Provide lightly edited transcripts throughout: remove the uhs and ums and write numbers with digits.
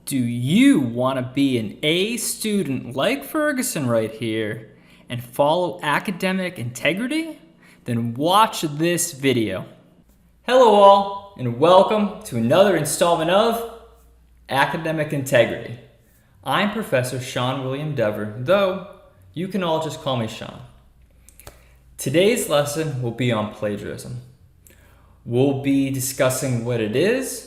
Do you want to be an A student like Ferguson right here and follow academic integrity? Then watch this video. Hello all, and welcome to another installment of Academic Integrity. I'm Professor Sean William Dever, though you can all just call me Sean. Today's lesson will be on plagiarism. We'll be discussing what it is,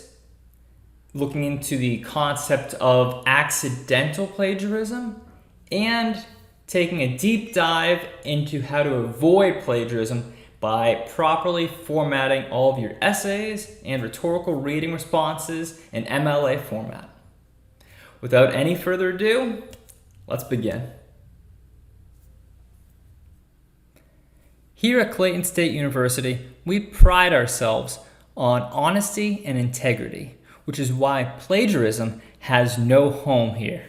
looking into the concept of accidental plagiarism, and taking a deep dive into how to avoid plagiarism by properly formatting all of your essays and rhetorical reading responses in MLA format. Without any further ado, let's begin. Here at Clayton State University, we pride ourselves on honesty and integrity, which is why plagiarism has no home here.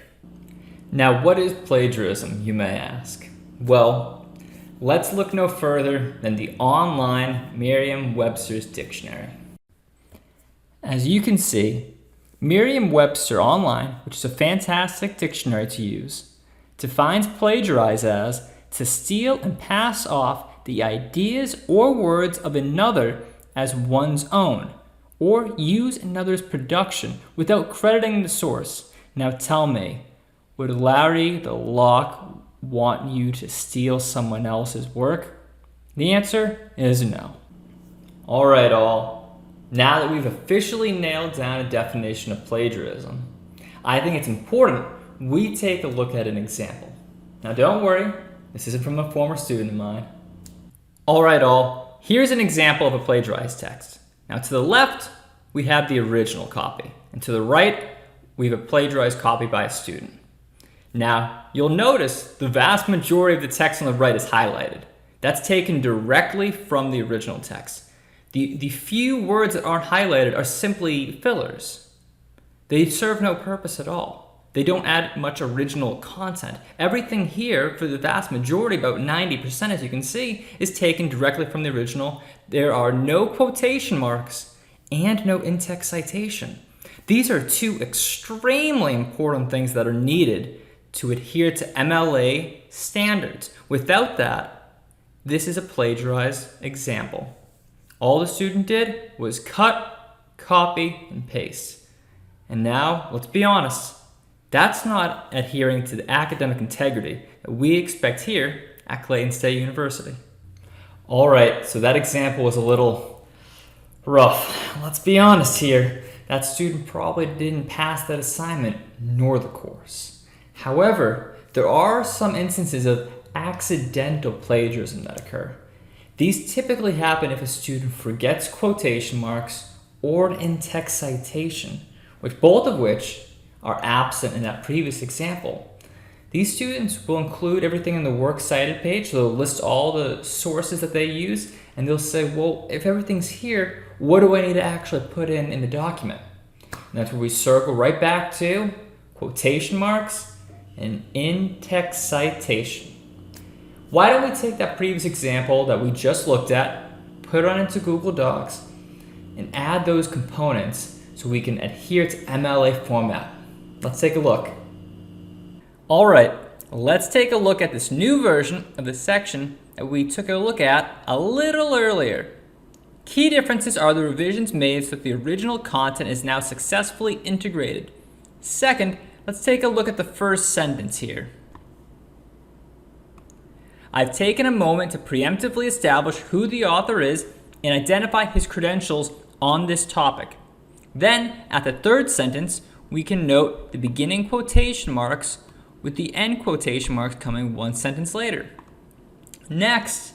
Now, what is plagiarism, you may ask? Well, let's look no further than the online Merriam-Webster's dictionary. As you can see, Merriam-Webster Online, which is a fantastic dictionary to use, defines plagiarize as to steal and pass off the ideas or words of another as one's own, or use another's production without crediting the source. Now tell me, would Larry the Lock want you to steal someone else's work? The answer is no. Alright all, now that we've officially nailed down a definition of plagiarism, I think it's important we take a look at an example. Now don't worry, this isn't from a former student of mine. Alright all, here's an example of a plagiarized text. Now to the left, we have the original copy, and to the right, we have a plagiarized copy by a student. Now, you'll notice the vast majority of the text on the right is highlighted. That's taken directly from the original text. The few words that aren't highlighted are simply fillers. They serve no purpose at all. They don't add much original content. Everything here, for the vast majority, about 90% as you can see, is taken directly from the original. There are no quotation marks and no in-text citation. These are two extremely important things that are needed to adhere to MLA standards. Without that, this is a plagiarized example. All the student did was cut, copy, and paste. And now, let's be honest, that's not adhering to the academic integrity that we expect here at Clayton State University. All right, so that example was a little rough. Let's be honest here. That student probably didn't pass that assignment nor the course. However, there are some instances of accidental plagiarism that occur. These typically happen if a student forgets quotation marks or an in-text citation, both of which are absent in that previous example. These students will include everything in the works cited page, so they'll list all the sources that they use, and they'll say, well, if everything's here, what do I need to actually put in the document? And that's where we circle right back to quotation marks and in-text citation. Why don't we take that previous example that we just looked at, put it on into Google Docs, and add those components so we can adhere to MLA format. Let's take a look. All right, let's take a look at this new version of the section that we took a look at a little earlier. Key differences are the revisions made so that the original content is now successfully integrated. Second, let's take a look at the first sentence here. I've taken a moment to preemptively establish who the author is and identify his credentials on this topic. Then, at the third sentence, we can note the beginning quotation marks with the end quotation marks coming one sentence later. Next,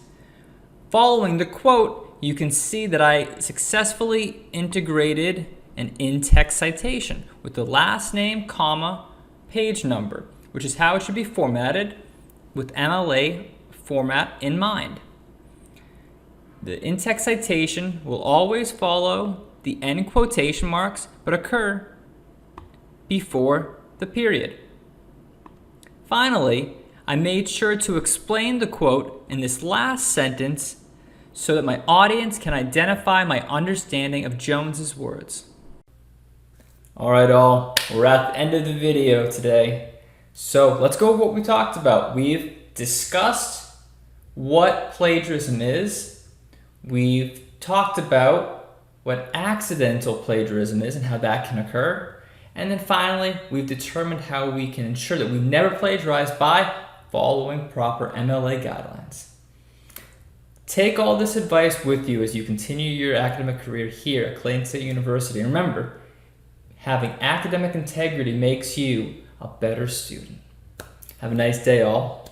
following the quote, you can see that I successfully integrated an in-text citation with the last name, comma, page number, which is how it should be formatted with MLA format in mind. The in-text citation will always follow the end quotation marks but occur before the period. Finally, I made sure to explain the quote in this last sentence so that my audience can identify my understanding of Jones's words. All right, all, we're at the end of the video today. So let's go over what we talked about. We've discussed what plagiarism is. We've talked about what accidental plagiarism is and how that can occur. And then finally, we've determined how we can ensure that we never plagiarize by following proper MLA guidelines. Take all this advice with you as you continue your academic career here at Clayton State University. And remember, having academic integrity makes you a better student. Have a nice day, all.